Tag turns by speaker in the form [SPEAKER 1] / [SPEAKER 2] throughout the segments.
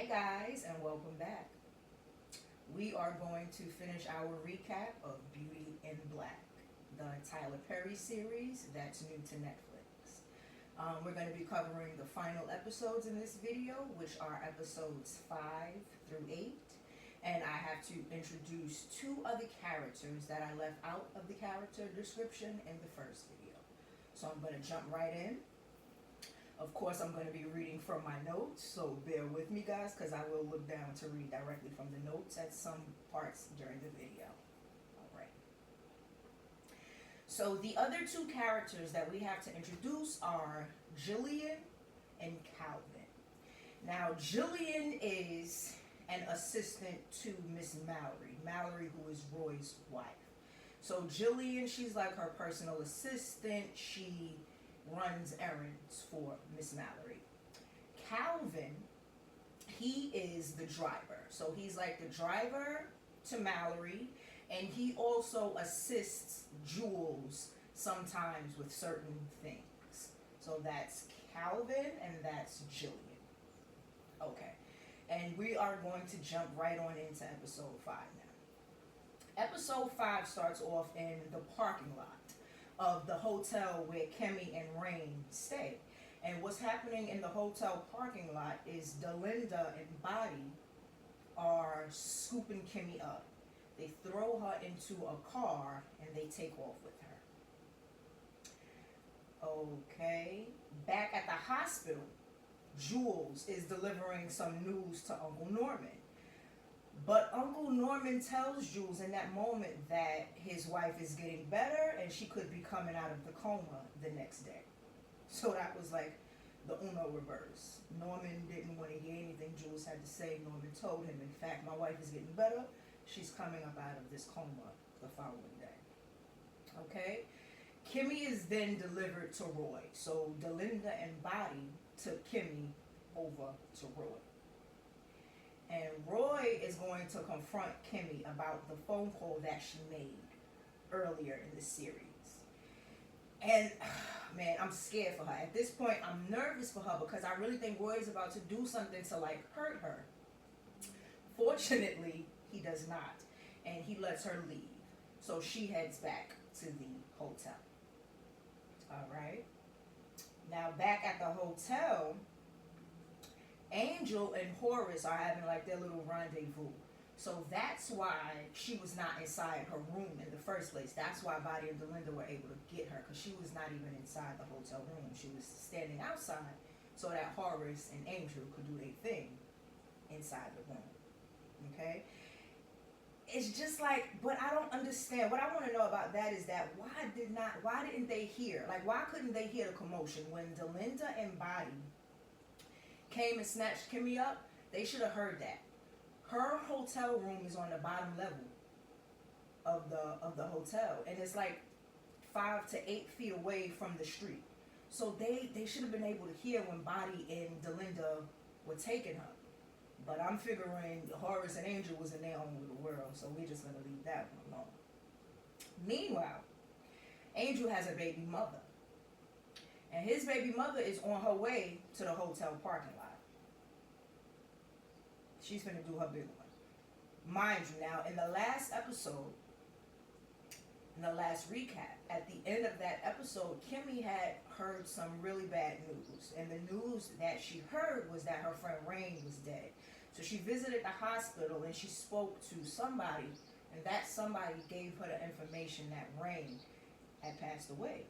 [SPEAKER 1] guys, and welcome back. We are going to finish our recap of Beauty in Black, the Tyler Perry series that's new to Netflix. We're going to be covering the final episodes in this video, which are episodes 5 through 8. And I have to introduce two other characters that I left out of the character description in the first video. So I'm going to jump right in. Of course, I'm going to be reading from my notes, so bear with me, guys, because I will look down to read directly from the notes at some parts during the video. All right. So the other two characters that we have to introduce are Jillian and Calvin. Now, Jillian is an assistant to Miss Mallory. Mallory, who is Roy's wife. So Jillian, she's like her personal assistant. She runs errands for Miss Mallory. Calvin, he is the driver. So he's like the driver to Mallory, and he also assists Jules sometimes with certain things. So that's Calvin and that's Jillian. Okay. And we are going to jump right on into episode 5 now. Episode 5 starts off in the parking lot of the hotel where Kemi and Rain stay. And what's happening in the hotel parking lot is Delinda and Body are scooping Kemi up. They throw her into a car and they take off with her. Okay. Back at the hospital, Jules is delivering some news to Uncle Norman. But Uncle Norman tells Jules in that moment that his wife is getting better and she could be coming out of the coma the next day. So that was like the Uno reverse. Norman didn't want to hear anything Jules had to say. Norman told him, in fact, my wife is getting better. She's coming up out of this coma the following day. Okay? Kimmy is then delivered to Roy. So Delinda and Body took Kimmy over to Roy. And Roy is going to confront Kimmy about the phone call that she made earlier in the series. And, man, I'm scared for her. At this point, I'm nervous for her because I really think Roy is about to do something to, like, hurt her. Fortunately, he does not. And he lets her leave. So she heads back to the hotel. All right. Now, back at the hotel, Angel and Horace are having like their little rendezvous. So that's why she was not inside her room in the first place. That's why Body and Delinda were able to get her, because she was not even inside the hotel room. She was standing outside so that Horace and Angel could do their thing inside the room. Okay? It's just like, but I don't understand. What I want to know about that is that why didn't they hear? Like, why couldn't they hear the commotion when Delinda and Body came and snatched Kimmy up? They should have heard that. Her hotel room is on the bottom level of the hotel, and it's like 5 to 8 feet away from the street. So they should have been able to hear when Body and Delinda were taking her. But I'm figuring Horace and Angel was in their own little world, so we're just gonna leave that one alone. Meanwhile, Angel has a baby mother. And his baby mother is on her way to the hotel parking lot. She's gonna do her big one. Mind you, now, in the last episode, in the last recap, at the end of that episode, Kimmy had heard some really bad news. And the news that she heard was that her friend Rain was dead. So she visited the hospital and she spoke to somebody, and that somebody gave her the information that Rain had passed away.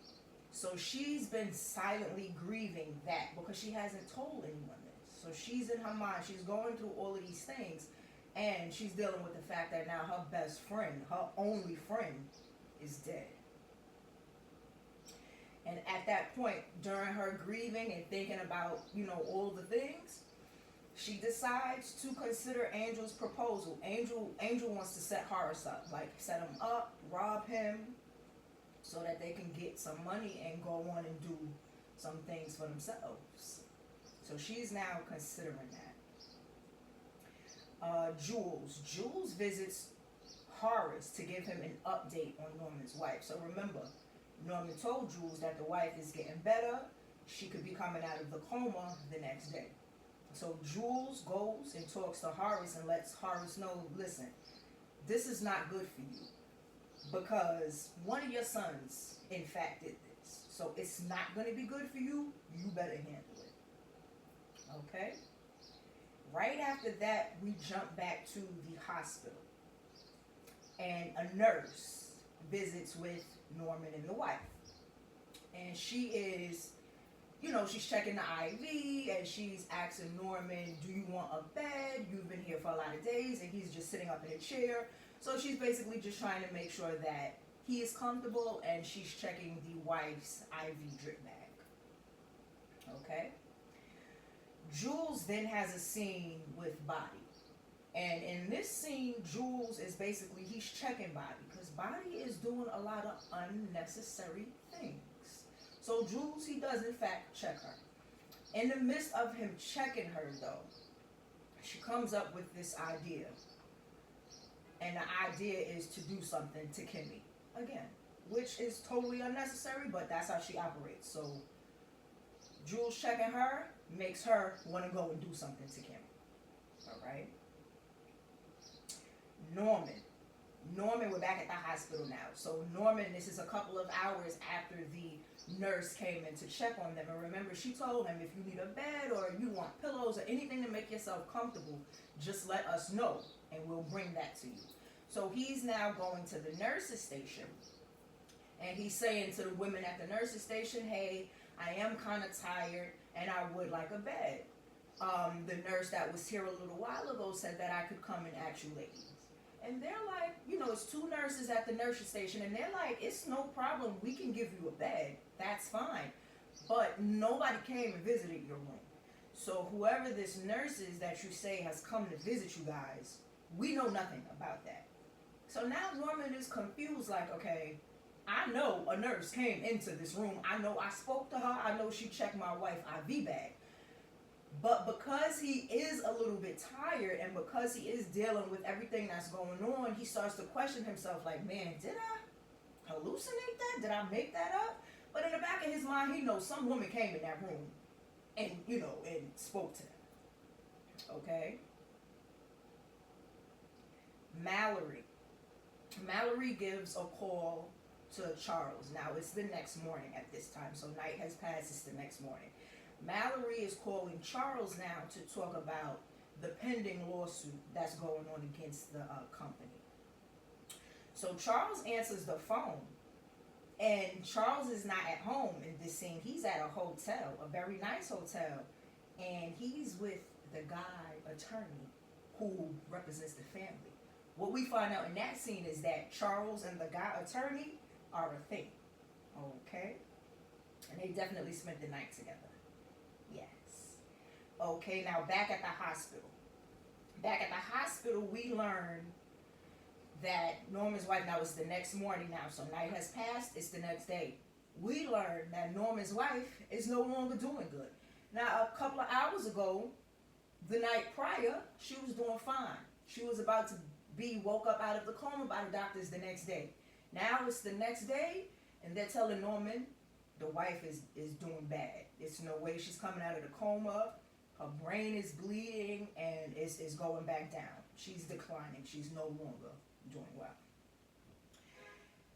[SPEAKER 1] So she's been silently grieving that because she hasn't told anyone this. So she's in her mind, she's going through all of these things, and she's dealing with the fact that now her best friend, her only friend, is dead. And at that point, during her grieving and thinking about, all the things, she decides to consider Angel's proposal. Angel wants to set Horace up, like set him up, rob him, so that they can get some money and go on and do some things for themselves. So she's now considering that. Jules visits Horace to give him an update on Norman's wife. So remember, Norman told Jules that the wife is getting better. She could be coming out of the coma the next day. So Jules goes and talks to Horace and lets Horace know, listen, this is not good for you because one of your sons, in fact, did this. So it's not going to be good for you. You better handle it. Okay? Right after that, we jump back to the hospital. And a nurse visits with Norman and the wife. And she is, she's checking the IV and she's asking Norman, do you want a bed? You've been here for a lot of days. And he's just sitting up in a chair. So she's basically just trying to make sure that he is comfortable, and she's checking the wife's IV drip bag. Okay? Jules then has a scene with Body. And in this scene, Jules is basically, he's checking Body because Body is doing a lot of unnecessary things. So Jules, he does in fact check her. In the midst of him checking her though, she comes up with this idea. And the idea is to do something to Kimmy. Again, which is totally unnecessary, but that's how she operates. So Jules checking her makes her want to go and do something to Kimmy. Alright? Norman, we're back at the hospital now. So Norman, this is a couple of hours after the nurse came in to check on them. And remember, she told him, if you need a bed or you want pillows or anything to make yourself comfortable, just let us know and we'll bring that to you. So he's now going to the nurse's station. And he's saying to the women at the nurse's station, hey, I am kind of tired and I would like a bed. The nurse that was here a little while ago said that I could come and ask you ladies. And they're like, it's two nurses at the nurse's station, and they're like, it's no problem. We can give you a bed. That's fine. But nobody came and visited your room. So whoever this nurse is that you say has come to visit you guys, we know nothing about that. So now Norman is confused, like, okay, I know a nurse came into this room. I know I spoke to her. I know she checked my wife's IV bag. But because he is a little bit tired and because he is dealing with everything that's going on, he starts to question himself like, man, did I hallucinate that? Did I make that up? But in the back of his mind, he knows some woman came in that room and, and spoke to them. Okay? Mallory gives a call to Charles. Now, it's the next morning at this time. So night has passed. It's the next morning. Mallory is calling Charles now to talk about the pending lawsuit that's going on against the company. So Charles answers the phone, and Charles is not at home in this scene. He's at a hotel, a very nice hotel, and he's with the guy attorney who represents the family. What we find out in that scene is that Charles and the guy attorney are a thing, okay? And they definitely spent the night together. Yes. Okay, now back at the hospital. Back at the hospital, we learn that Norman's wife, now it's the next morning now, so night has passed, it's the next day. We learn that Norman's wife is no longer doing good. Now, a couple of hours ago, the night prior, she was doing fine. She was about to be woke up out of the coma by the doctors the next day. Now it's the next day, and they're telling Norman the wife is doing bad. It's no way she's coming out of the coma. Her brain is bleeding, and it's going back down. She's declining. She's no longer doing well.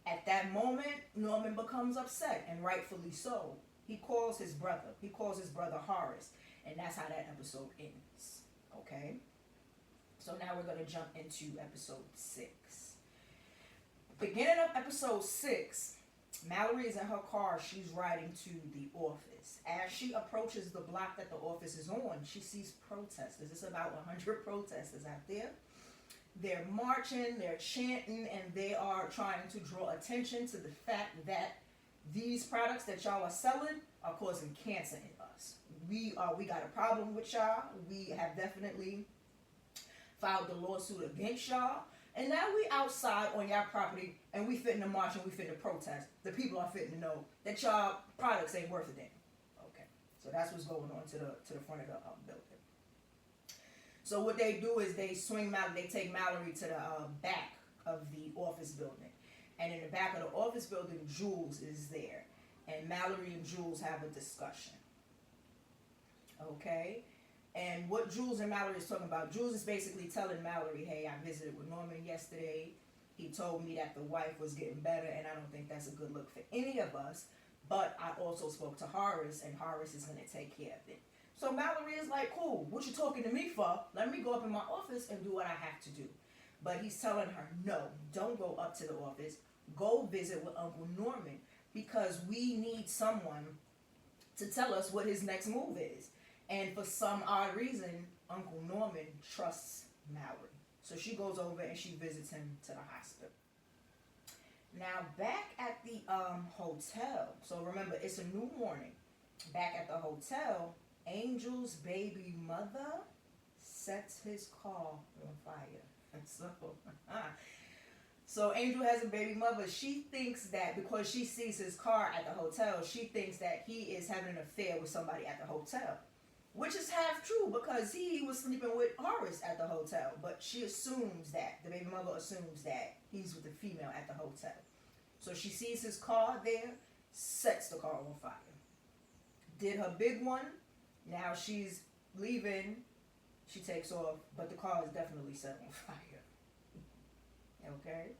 [SPEAKER 1] At that moment, Norman becomes upset, and rightfully so. He calls his brother. He calls his brother Horace, and that's how that episode ends. Okay? So now we're going to jump into episode 6. Beginning of episode 6, Mallory is in her car. She's riding to the office. As she approaches the block that the office is on, she sees protesters. It's about 100 protesters out there. They're marching, they're chanting, and they are trying to draw attention to the fact that these products that y'all are selling are causing cancer in us. We got a problem with y'all. We have definitely filed the lawsuit against y'all. And now we outside on y'all property, and we fitting to march and we fitting to protest. The people are fitting to know that y'all products ain't worth a damn. Okay, so that's what's going on to the front of the building. So what they do is they take Mallory to the back of the office building, and in the back of the office building, Jules is there, and Mallory and Jules have a discussion. Okay, And what Jules and Mallory is talking about, Jules is basically telling Mallory, hey, I visited with Norman yesterday. He told me that the wife was getting better, and I don't think that's a good look for any of us. But I also spoke to Horace, and Horace is going to take care of it. So Mallory is like, cool, what you talking to me for? Let me go up in my office and do what I have to do. But he's telling her, no, don't go up to the office. Go visit with Uncle Norman, because we need someone to tell us what his next move is. And for some odd reason, Uncle Norman trusts Mallory. So she goes over and she visits him to the hospital. Now, back at the hotel, so remember, it's a new morning. Back at the hotel, Angel's baby mother sets his car on fire. So Angel has a baby mother. She thinks that because she sees his car at the hotel, she thinks that he is having an affair with somebody at the hotel. Which is half true, because he was sleeping with Horace at the hotel. But she assumes that, the baby mother assumes that he's with the female at the hotel. So she sees his car there, sets the car on fire. Did her big one. Now she's leaving. She takes off, but the car is definitely set on fire. Okay?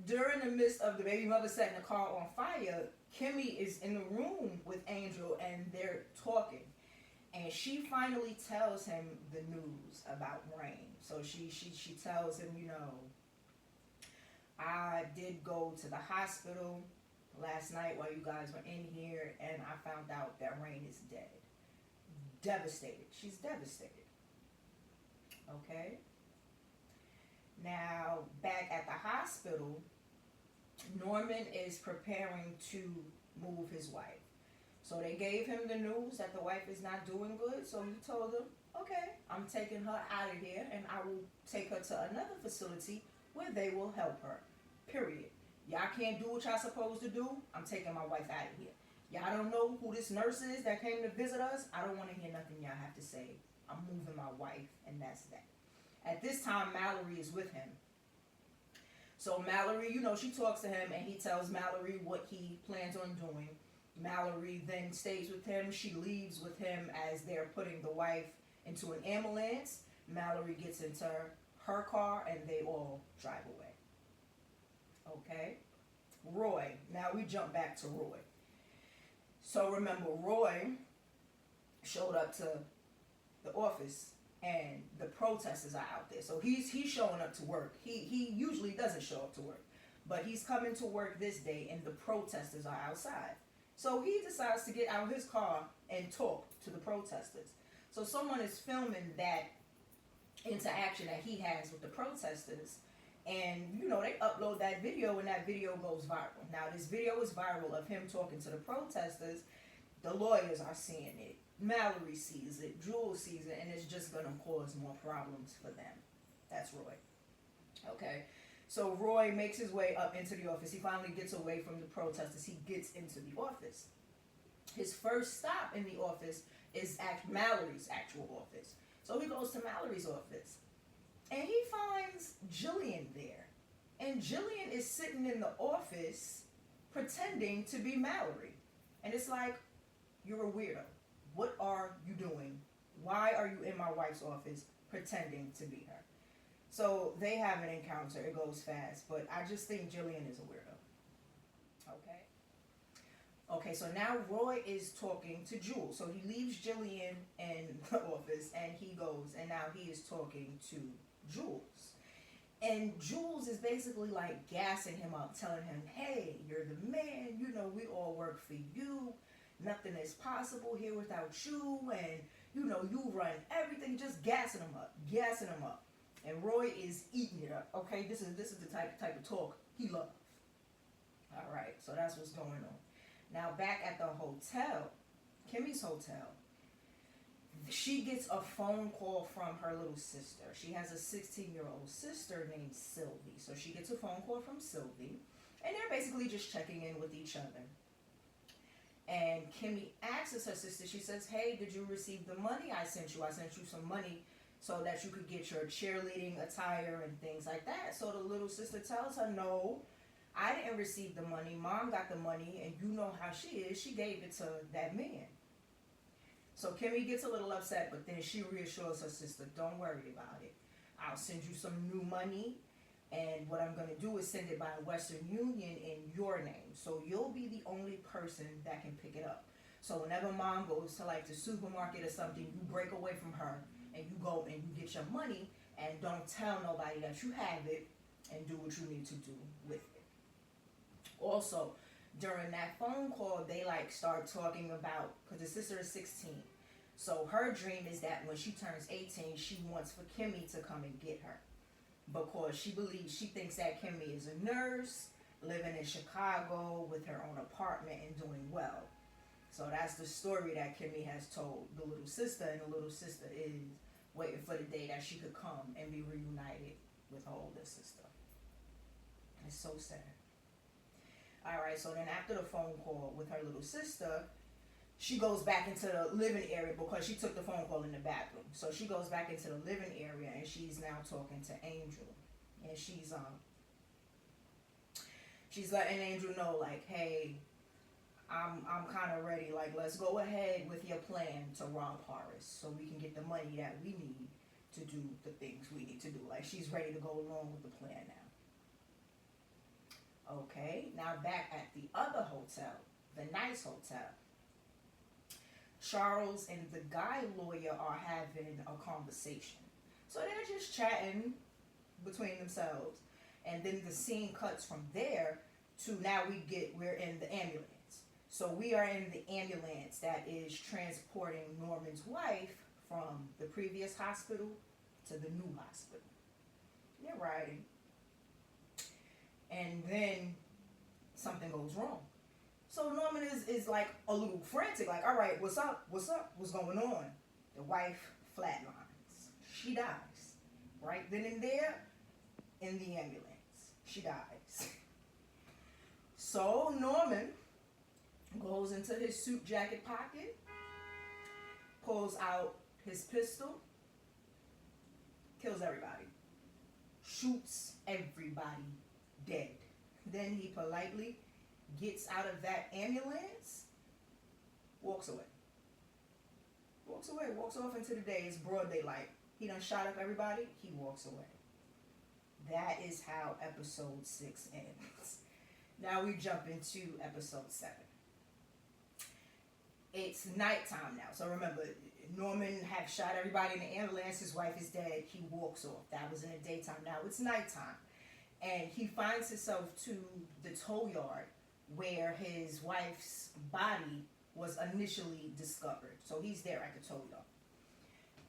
[SPEAKER 1] During the midst of the baby mother setting the car on fire, Kimmy is in the room with Angel and they're talking. And she finally tells him the news about Rain. So she tells him, you know, I did go to the hospital last night while you guys were in here, and I found out that Rain is dead. Devastated. She's devastated. Okay? Now, back at the hospital, Norman is preparing to move his wife. So they gave him the news that the wife is not doing good. So he told them, okay, I'm taking her out of here and I will take her to another facility where they will help her. Period. Y'all can't do what y'all supposed to do. I'm taking my wife out of here. Y'all don't know who this nurse is that came to visit us. I don't want to hear nothing y'all have to say. I'm moving my wife, and that's that. At this time, Mallory is with him. So Mallory, you know, she talks to him and he tells Mallory what he plans on doing. Mallory then stays with him. She leaves with him as they're putting the wife into an ambulance. Mallory gets into her car and they all drive away. Okay? Roy. Now we jump back to Roy. So remember, Roy showed up to the office and the protesters are out there. So he's showing up to work. He usually doesn't show up to work. But he's coming to work this day and the protesters are outside. So he decides to get out of his car and talk to the protesters. So someone is filming that interaction that he has with the protesters. And, you know, they upload that video and that video goes viral. Now, this video is viral of him talking to the protesters. The lawyers are seeing it. Mallory sees it. Jules sees it. And it's just going to cause more problems for them. That's Roy. Okay. So Roy makes his way up into the office. He finally gets away from the protesters. He gets into the office. His first stop in the office is at Mallory's actual office. So he goes to Mallory's office. And he finds Jillian there. And Jillian is sitting in the office pretending to be Mallory. And it's like, you're a weirdo. What are you doing? Why are you in my wife's office pretending to be her? So they have an encounter. It goes fast. But I just think Jillian is a weirdo. Okay? Okay, so now Roy is talking to Jules. So he leaves Jillian in the office and he goes and now he is talking to Jules. And Jules is basically like gassing him up, telling him, hey, you're the man, you know, we all work for you. Nothing is possible here without you, and you know, you run everything, just gassing him up. And Roy is eating it up. Okay, this is the type of talk he loves. Alright, so that's what's going on. Now back at the hotel, Kimmy's hotel, she gets a phone call from her little sister. She has a 16-year-old sister named Sylvie. So she gets a phone call from Sylvie. And they're basically just checking in with each other. And Kimmy asks her sister, she says, hey, did you receive the money I sent you? I sent you some money so that you could get your cheerleading attire and things like that. So the little sister tells her, no, I didn't receive the money. Mom got the money, and you know how she is. She gave it to that man. So Kimmy gets a little upset, but then she reassures her sister, don't worry about it. I'll send you some new money, and what I'm going to do is send it by Western Union in your name. So you'll be the only person that can pick it up. So whenever mom goes to like the supermarket or something, you break away from her and you go and you get your money, and don't tell nobody that you have it, and do what you need to do with it. Also, during that phone call, they like start talking about, because the sister is 16. So her dream is that when she turns 18, she wants for Kimmy to come and get her. Because she thinks that Kimmy is a nurse, living in Chicago with her own apartment and doing well. So that's the story that Kimmy has told the little sister, and the little sister is waiting for the day that she could come and be reunited with her older sister. It's so sad. Alright, so then after the phone call with her little sister, she goes back into the living area because she took the phone call in the bathroom. So she goes back into the living area, and she's now talking to Angel. And she's letting Angel know, like, hey, I'm kind of ready. Like, let's go ahead with your plan to rob Horace so we can get the money that we need to do the things we need to do. Like, she's ready to go along with the plan now. Okay, now back at the other hotel, the nice hotel. Charles and the guy lawyer are having a conversation. So they're just chatting between themselves. And then the scene cuts from there to now we're in the ambulance. So we are in the ambulance that is transporting Norman's wife from the previous hospital to the new hospital. They're riding. And then something goes wrong. So Norman is like a little frantic, like, all right, what's up? What's going on? The wife flatlines. She dies. Right then and there, in the ambulance. She dies. So Norman goes into his suit jacket pocket, pulls out his pistol, kills everybody. Shoots everybody dead. Then he politely gets out of that ambulance, walks away. Walks off into the day. It's broad daylight. He done shot up everybody, he walks away. That is how episode 6 ends. Now we jump into episode 7. It's nighttime now. So remember, Norman had shot everybody in the ambulance. His wife is dead. He walks off. That was in the daytime. Now it's nighttime. And he finds himself to the tow yard where his wife's body was initially discovered. So he's there at the tow yard.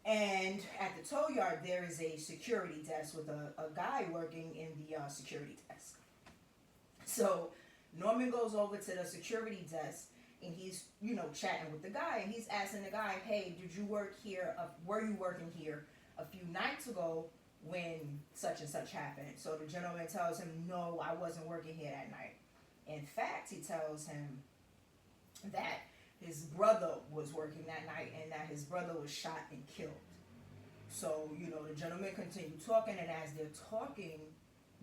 [SPEAKER 1] And at the tow yard, there is a security desk with a guy working in the security desk. So Norman goes over to the security desk, and he's, chatting with the guy. And he's asking the guy, hey, did you work here? Were you working here a few nights ago when such and such happened? So the gentleman tells him, no, I wasn't working here that night. In fact, he tells him that his brother was working that night and that his brother was shot and killed. So, the gentleman continued talking, and as they're talking,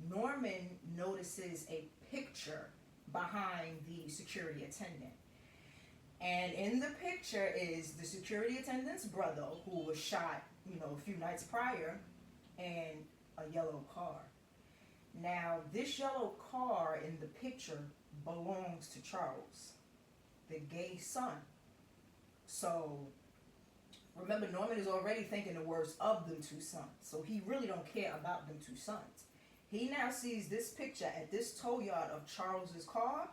[SPEAKER 1] Norman notices a picture behind the security attendant. And in the picture is the security attendant's brother, who was shot, a few nights prior, and a yellow car. Now, this yellow car in the picture belongs to Charles, the gay son. So, remember, Norman is already thinking the worst of them two sons. So he really don't care about them two sons. He now sees this picture at this tow yard of Charles's car,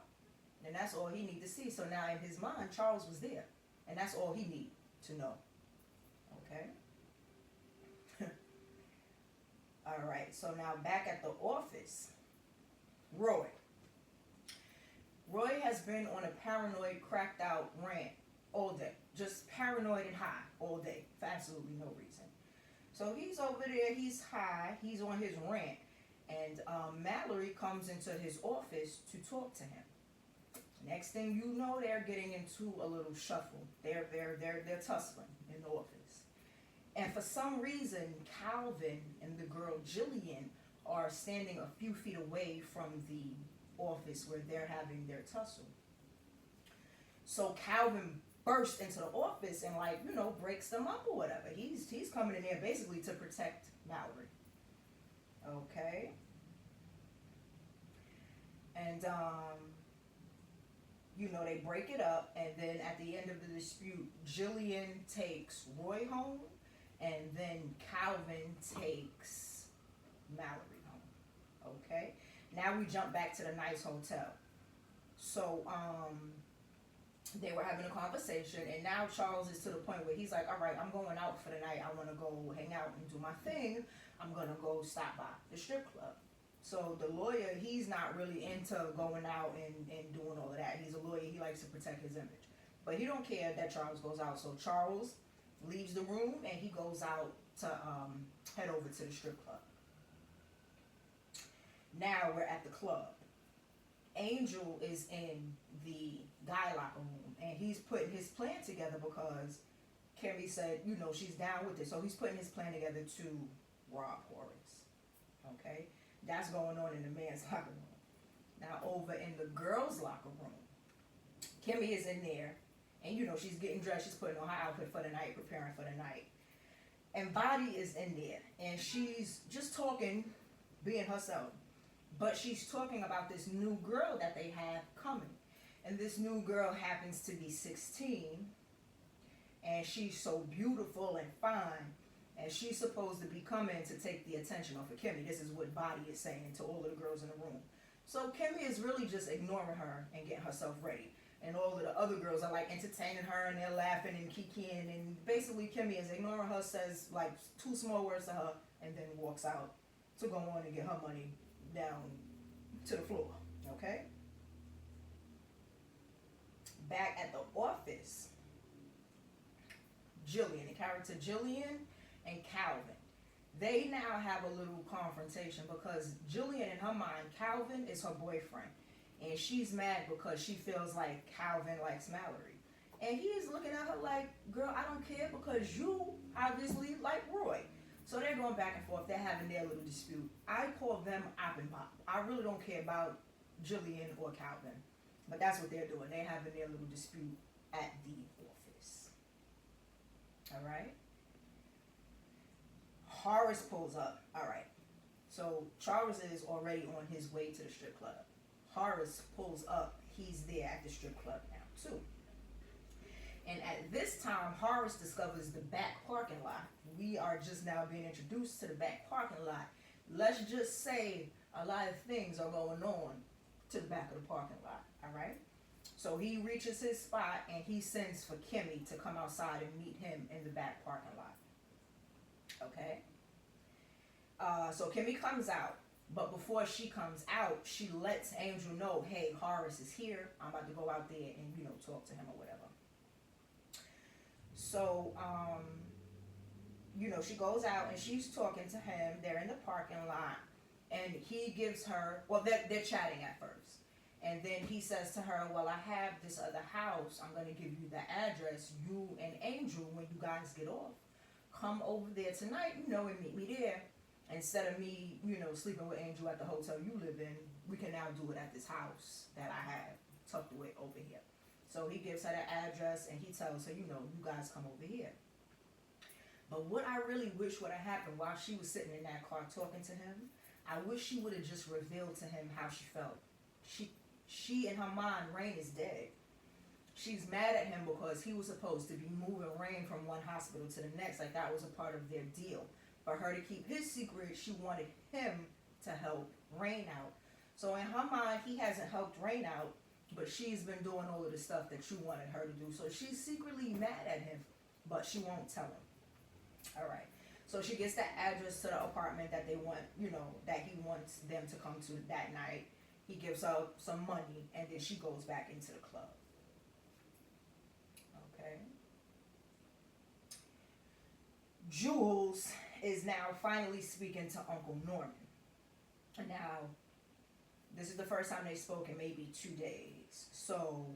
[SPEAKER 1] and that's all he needs to see. So now in his mind, Charles was there, and that's all he needs to know. Okay? All right, so now back at the office, Roy. Roy has been on a paranoid, cracked out rant all day. Just paranoid and high all day for absolutely no reason. So he's over there, he's high, he's on his rant, and Mallory comes into his office to talk to him. Next thing you know, they're getting into a little shuffle. They're tussling in the office. And for some reason, Calvin and the girl Jillian are standing a few feet away from the office where they're having their tussle. So Calvin bursts into the office and, like, breaks them up or whatever. He's coming in there basically to protect Mallory. Okay. And they break it up, and then at the end of the dispute, Jillian takes Roy home, and then Calvin takes Mallory home. Okay. Now we jump back to the nice hotel. So they were having a conversation, and now Charles is to the point where he's like, all right, I'm going out for the night. I want to go hang out and do my thing. I'm going to go stop by the strip club. So the lawyer, he's not really into going out and doing all of that. He's a lawyer. He likes to protect his image. But he don't care that Charles goes out. So Charles leaves the room, and he goes out to head over to the strip club. Now we're at the club. Angel is in the guy locker room, and he's putting his plan together because Kimmy said, she's down with it. So he's putting his plan together to rob Horace. Okay? That's going on in the man's locker room. Now over in the girls' locker room, Kimmy is in there, and she's getting dressed. She's putting on her outfit for the night, preparing for the night. And Body is in there, and she's just talking, being herself. But she's talking about this new girl that they have coming. And this new girl happens to be 16. And she's so beautiful and fine. And she's supposed to be coming to take the attention off of Kimmy. This is what Body is saying to all of the girls in the room. So Kimmy is really just ignoring her and getting herself ready. And all of the other girls are like entertaining her, and they're laughing and kikiing. And basically Kimmy is ignoring her, says like 2 small words to her, and then walks out to go on and get her money down to the floor. Okay? Back at the office, Jillian, the character Jillian and Calvin, they now have a little confrontation because Jillian, in her mind, Calvin is her boyfriend, and she's mad because she feels like Calvin likes Mallory. And he is looking at her like, girl, I don't care because you obviously like Roy. So they're going back and forth. They're having their little dispute. I call them op and pop. I really don't care about Jillian or Calvin. But that's what they're doing. They're having their little dispute at the office. All right? Horace pulls up. All right. So Charles is already on his way to the strip club. Horace pulls up. He's there at the strip club now, too. And at this time, Horace discovers the back parking lot. We are just now being introduced to the back parking lot. Let's just say a lot of things are going on to the back of the parking lot, all right? So he reaches his spot, and he sends for Kimmy to come outside and meet him in the back parking lot, okay? So Kimmy comes out, but before she comes out, she lets Angel know, hey, Horace is here. I'm about to go out there and, talk to him or whatever. So, she goes out and she's talking to him. They're in the parking lot, and he gives her, well, they're chatting at first. And then he says to her, well, I have this other house. I'm going to give you the address. You and Angel, when you guys get off, come over there tonight, and meet me there. Instead of me, sleeping with Angel at the hotel you live in, we can now do it at this house that I have tucked away over here. So he gives her the address, and he tells her, you guys come over here. But what I really wish would have happened while she was sitting in that car talking to him, I wish she would have just revealed to him how she felt. She in her mind, Rain is dead. She's mad at him because he was supposed to be moving Rain from one hospital to the next, like that was a part of their deal. For her to keep his secret, she wanted him to help Rain out. So in her mind, he hasn't helped Rain out, but she's been doing all of the stuff that you wanted her to do. So she's secretly mad at him, but she won't tell him. All right. So she gets the address to the apartment that they want, that he wants them to come to that night. He gives her some money, and then she goes back into the club. Okay. Jules is now finally speaking to Uncle Norman. Now, this is the first time they spoke in maybe 2 days. So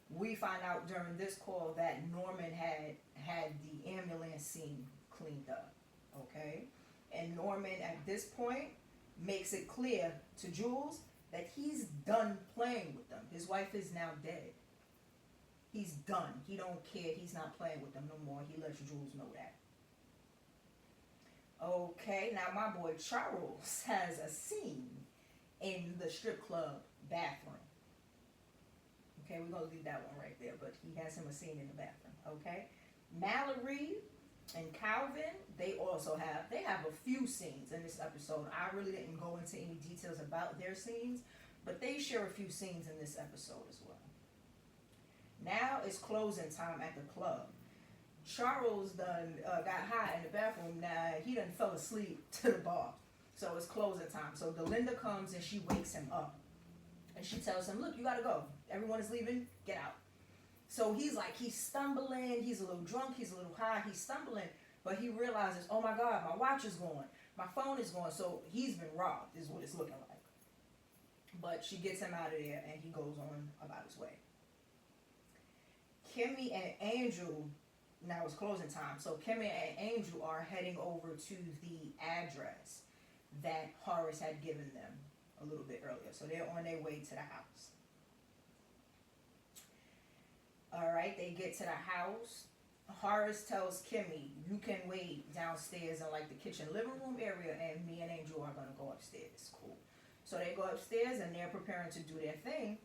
[SPEAKER 1] we find out during this call that Norman had the ambulance scene cleaned up. Okay? And Norman, at this point, makes it clear to Jules that he's done playing with them. His wife is now dead. He's done. He don't care. He's not playing with them no more. He lets Jules know that. Okay, now my boy Charles has a scene in the strip club bathroom. Okay, we're gonna leave that one right there, but he has him a scene in the bathroom. Okay, Mallory and Calvin, they have a few scenes in this episode. I really didn't go into any details about their scenes, but they share a few scenes in this episode as well. Now it's closing time at the club. Charles done got high in the bathroom. Now he done fell asleep to the bar. So it's closing time. So Delinda comes and she wakes him up. And she tells him, look, you gotta go. Everyone is leaving, get out. So he's stumbling, he's a little drunk, he's a little high, he's stumbling, but he realizes, oh my God, my watch is gone, my phone is gone, so he's been robbed, is what it's looking like. But she gets him out of there and he goes on about his way. Kimmy and Angel, now it's closing time, so Kimmy and Angel are heading over to the address that Horace had given them a little bit earlier. So they're on their way to the house. Alright, they get to the house. Horace tells Kimmy, you can wait downstairs in like the kitchen living room area and me and Angel are going to go upstairs. Cool. So they go upstairs and they're preparing to do their thing.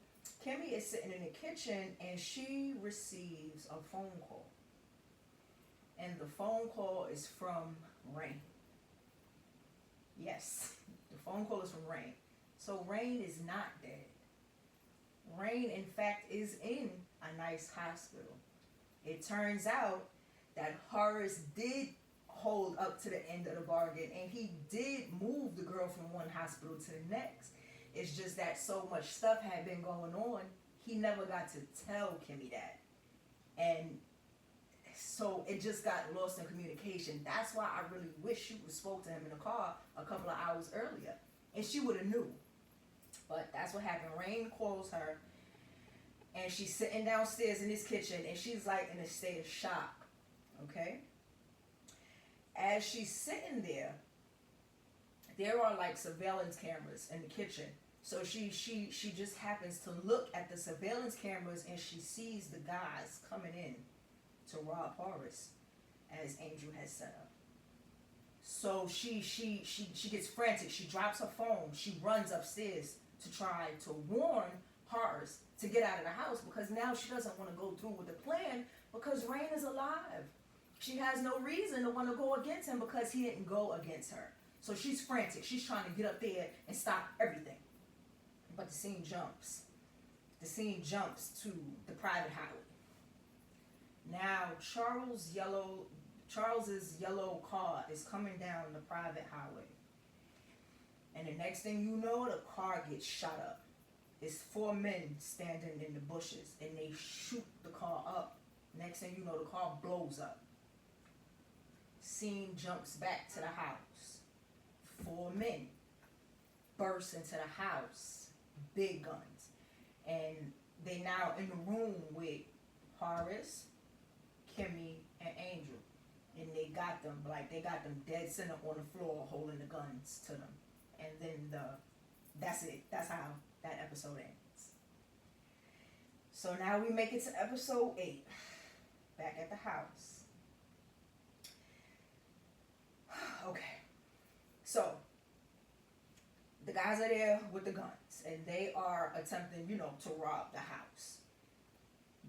[SPEAKER 1] Kimmy is sitting in the kitchen and she receives a phone call. And the phone call is from Rain. Yes, the phone call is from Rain. So Rain is not dead. Rain, in fact, is in a nice hospital. It turns out that Horace did hold up to the end of the bargain and he did move the girl from one hospital to the next. It's just that so much stuff had been going on, he never got to tell Kimmy that. And so it just got lost in communication. That's why I really wish she would have spoke to him in the car a couple of hours earlier. And she would have knew. But that's what happened. Rain calls her. And she's sitting downstairs in this kitchen. And she's like in a state of shock. Okay? As she's sitting there, there are like surveillance cameras in the kitchen. So she just happens to look at the surveillance cameras and she sees the guys coming in to rob Horace, as Angel has set up. So she gets frantic. She drops her phone. She runs upstairs to try to warn Horace to get out of the house because now she doesn't want to go through with the plan because Rain is alive. She has no reason to want to go against him because he didn't go against her. So she's frantic. She's trying to get up there and stop everything. But the scene jumps. The scene jumps to the private highway. Now Charles's yellow car is coming down the private highway. And the next thing you know, the car gets shot up. It's 4 men standing in the bushes and they shoot the car up. Next thing you know, the car blows up. Scene jumps back to the house. 4 men burst into the house, big guns. And they now in the room with Horace, Kimmy, and Angel. And they got them dead center on the floor holding the guns to them. And then that's it. That's how that episode ends. So now we make it to episode 8. Back at the house. Okay. So the guys are there with the guns and they are attempting, to rob the house.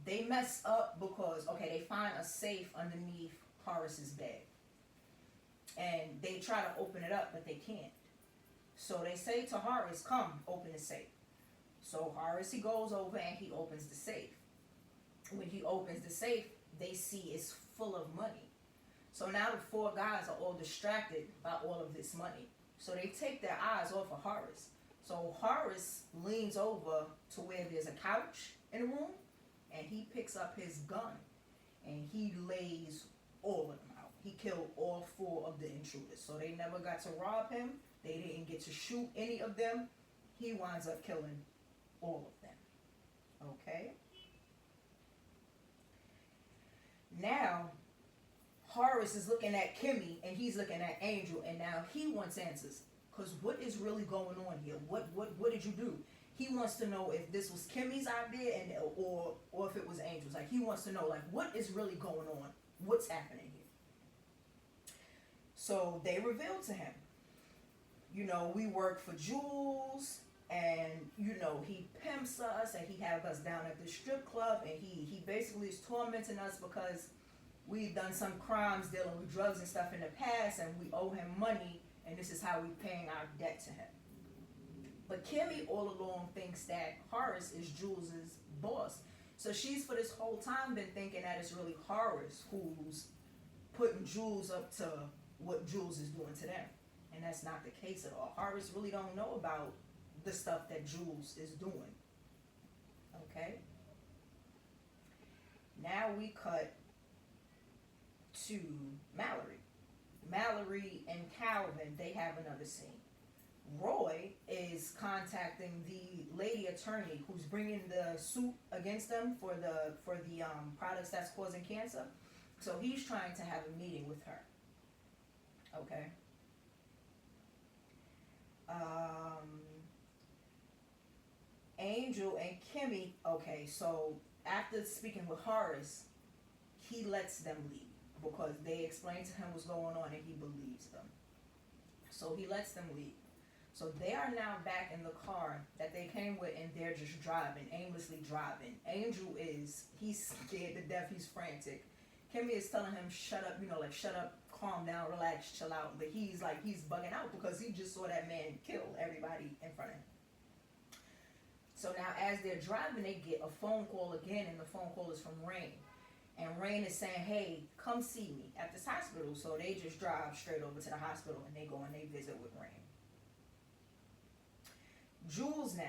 [SPEAKER 1] They mess up because, they find a safe underneath Horace's bed. And they try to open it up, but they can't. So they say to Horace, come, open the safe. So Horace, he goes over and he opens the safe. When he opens the safe, they see it's full of money. So now the 4 guys are all distracted by all of this money. So they take their eyes off of Horace. So Horace leans over to where there's a couch in the room, and he picks up his gun, and he lays all of them out. He killed all 4 of the intruders. So they never got to rob him. They didn't get to shoot any of them. He winds up killing all of them. Okay? Now, Horace is looking at Kimmy, and he's looking at Angel, and now he wants answers. Because what is really going on here? What did you do? He wants to know if this was Kimmy's idea and or if it was Angel's. Like he wants to know like what is really going on, what's happening here. So they revealed to him, you know, we work for Jules, and you know he pimps us, and he have us down at the strip club, and he basically is tormenting us because we've done some crimes dealing with drugs and stuff in the past, and we owe him money, and this is how we paying our debt to him. But Kimmy all along thinks that Horace is Jules's boss. So she's for this whole time been thinking that it's really Horace who's putting Jules up to what Jules is doing to them. And that's not the case at all. Horace really don't know about the stuff that Jules is doing. Okay? Now we cut to Mallory. Mallory and Calvin, they have another scene. Roy is contacting the lady attorney who's bringing the suit against them for the products that's causing cancer. So he's trying to have a meeting with her. Okay. Angel and Kimmy. Okay, so after speaking with Horace, he lets them leave because they explain to him what's going on and he believes them. So he lets them leave. So they are now back in the car that they came with, and they're just driving, aimlessly driving. Angel he's scared to death, he's frantic. Kimmy is telling him, shut up, you know, like, shut up, calm down, relax, chill out. But he's bugging out because he just saw that man kill everybody in front of him. So now as they're driving, they get a phone call again, and the phone call is from Rain. And Rain is saying, hey, come see me at this hospital. So they just drive straight over to the hospital, and they go and they visit with Rain. Jules now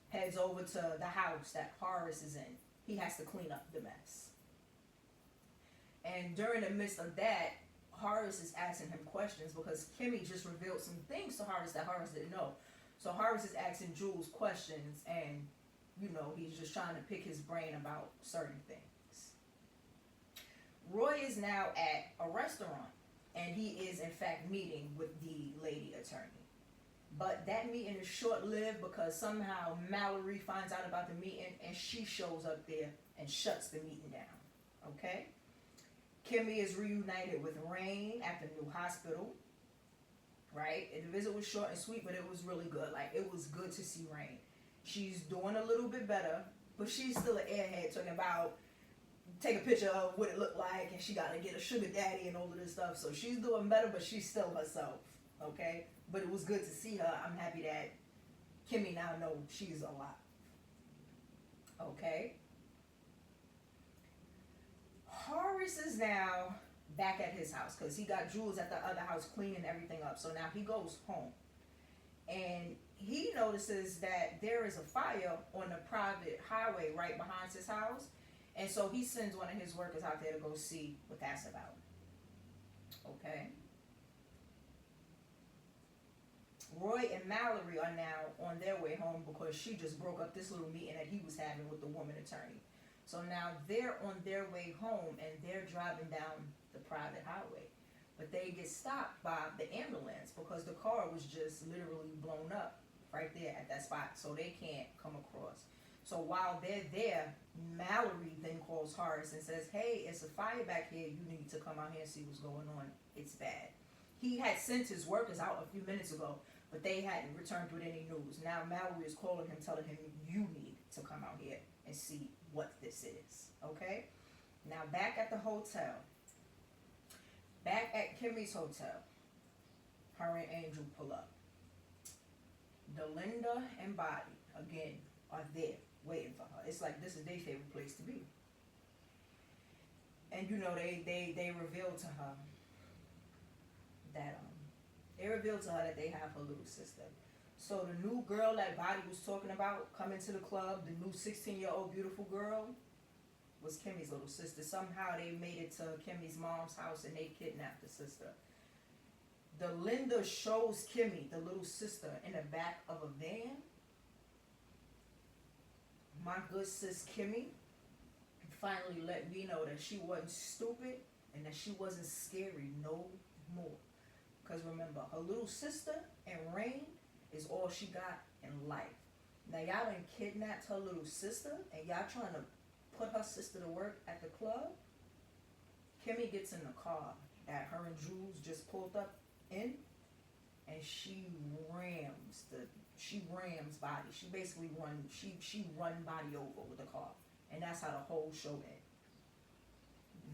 [SPEAKER 1] heads over to the house that Horace is in. He has to clean up the mess. And during the midst of that, Horace is asking him questions because Kimmy just revealed some things to Horace that Horace didn't know. So Horace is asking Jules questions, and you know, he's just trying to pick his brain about certain things. Roy is now at a restaurant, and he is in fact meeting with the lady attorney. But that meeting is short-lived because somehow Mallory finds out about the meeting, and she shows up there and shuts the meeting down. Okay? Kimmy is reunited with Rain at the new hospital. Right? And the visit was short and sweet, but it was really good. Like, it was good to see Rain. She's doing a little bit better, but she's still an airhead talking about take a picture of what it looked like, and she got to get a sugar daddy and all of this stuff. So she's doing better, but she's still herself. Okay? But it was good to see her. I'm happy that Kimmy now knows she's alive. Okay? Horace is now back at his house because he got Jules at the other house cleaning everything up. So now he goes home. And he notices that there is a fire on the private highway right behind his house. And so he sends one of his workers out there to go see what that's about. Okay? Roy and Mallory are now on their way home because she just broke up this little meeting that he was having with the woman attorney. So now they're on their way home, and they're driving down the private highway. But they get stopped by the ambulance because the car was just literally blown up right there at that spot, so they can't come across. So while they're there, Mallory then calls Horace and says, hey, it's a fire back here. You need to come out here and see what's going on. It's bad. He had sent his workers out a few minutes ago, but they hadn't returned with any news. Now Mallory is calling him, telling him, you need to come out here and see what this is. Okay? Now back at the hotel. Back at Kimmy's hotel. Her and Angel pull up. Delinda and Bobby, again, are there waiting for her. It's like this is their favorite place to be. And you know, they revealed to her that they have her little sister. So the new girl that Bobby was talking about coming to the club, the new 16-year-old beautiful girl, was Kimmy's little sister. Somehow they made it to Kimmy's mom's house and they kidnapped the sister. Delinda shows Kimmy, the little sister, in the back of a van. My good sis Kimmy finally let me know that she wasn't stupid and that she wasn't scary no more. Because remember, her little sister and Rain is all she got in life. Now y'all done kidnapped her little sister and y'all trying to put her sister to work at the club. Kimmy gets in the car that her and Jules just pulled up in, and she rams Body. She basically she run Body over with the car. And that's how the whole show ends.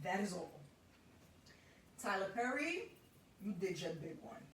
[SPEAKER 1] That is all. Tyler Perry, you did your big one.